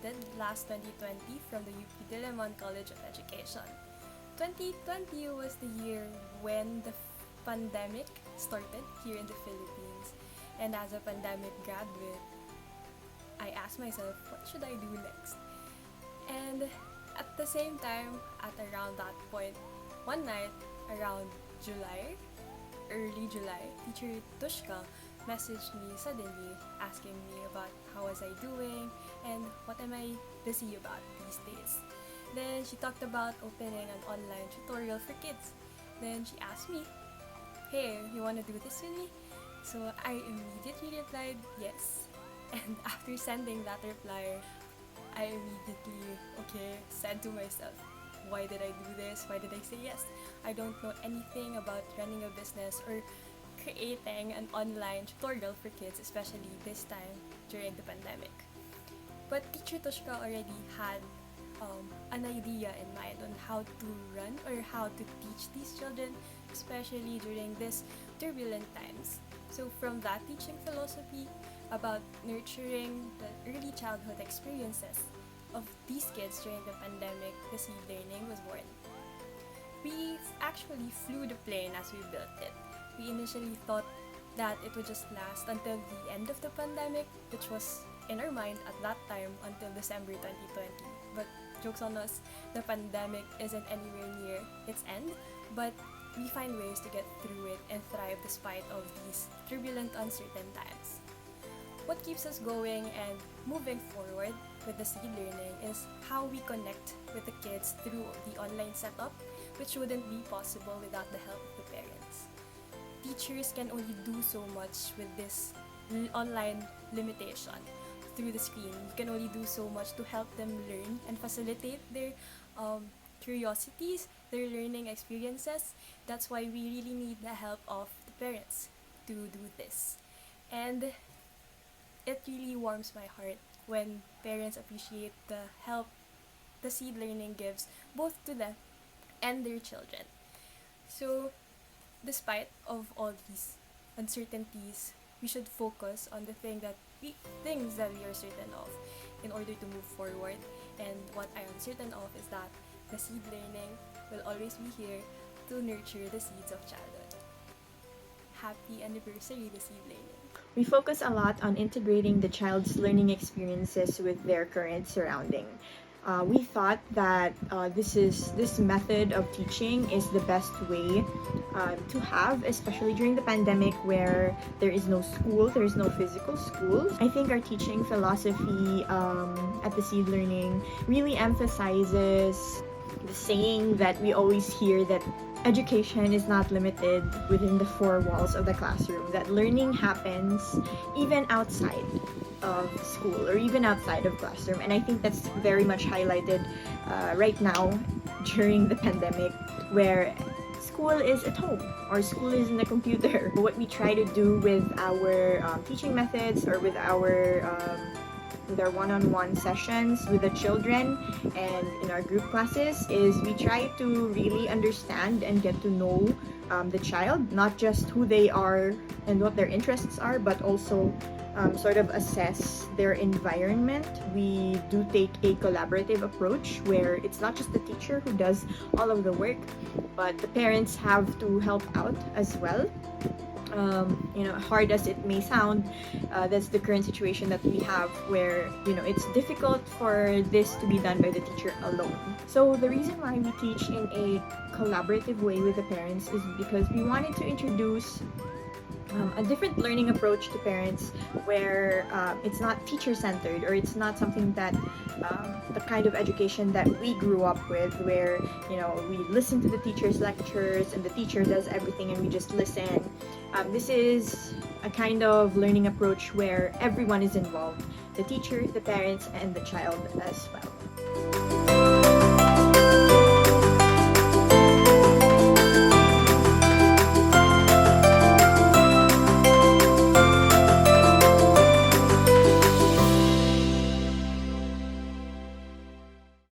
graduated last 2020 from the UP Diliman College of Education. 2020 was the year when the pandemic started here in the Philippines. And as a pandemic graduate, I asked myself, what should I do next? And at the same time, at around that point, one night around July, early July, Teacher Tushka messaged me suddenly asking me about how was I doing and what am I busy about these days. Then she talked about opening an online tutorial for kids. Then she asked me, hey, you wanna do this with me? So I immediately replied yes. And after sending that reply, I immediately, said to myself, why did I do this? Why did I say yes? I don't know anything about running a business or creating an online tutorial for kids, especially this time during the pandemic. But Teacher Tushka already had an idea in mind on how to run or how to teach these children, especially during these turbulent times. So from that teaching philosophy about nurturing the early childhood experiences of these kids during the pandemic, the seed learning was born. We actually flew the plane as we built it. We initially thought that it would just last until the end of the pandemic, which was in our mind at that time until December 2020. But jokes on us, the pandemic isn't anywhere near its end, but we find ways to get through it and thrive despite of these turbulent, uncertain times. What keeps us going and moving forward with the seed learning is how we connect with the kids through the online setup, which wouldn't be possible without the help of the parents. Teachers can only do so much with this online limitation through the screen. You can only do so much to help them learn and facilitate their curiosities, their learning experiences. That's why we really need the help of the parents to do this. And it really warms my heart when parents appreciate the help the seed learning gives both to them and their children. So, despite of all these uncertainties, we should focus on the things that we are certain of in order to move forward. And what I am certain of is that the seed learning will always be here to nurture the seeds of childhood. Happy anniversary, the seed learning. We focus a lot on integrating the child's learning experiences with their current surrounding. We thought that this method of teaching is the best way to have, especially during the pandemic where there is no school, there is no physical school. I think our teaching philosophy at the Seed Learning really emphasizes the saying that we always hear, that education is not limited within the four walls of the classroom, that learning happens even outside of school or even outside of classroom. And I think that's very much highlighted right now during the pandemic, where school is at home or school is in the computer. What we try to do with our teaching methods or with our one-on-one sessions with the children and in our group classes is we try to really understand and get to know the child, not just who they are and what their interests are, but also sort of assess their environment. We do take a collaborative approach where it's not just the teacher who does all of the work, but the parents have to help out as well. Hard as it may sound, that's the current situation that we have where, it's difficult for this to be done by the teacher alone. So the reason why we teach in a collaborative way with the parents is because we wanted to introduce a different learning approach to parents where it's not teacher-centered, or it's not something that the kind of education that we grew up with where we listen to the teacher's lectures and the teacher does everything and we just listen. This is a kind of learning approach where everyone is involved, the teacher, the parents, and the child as well.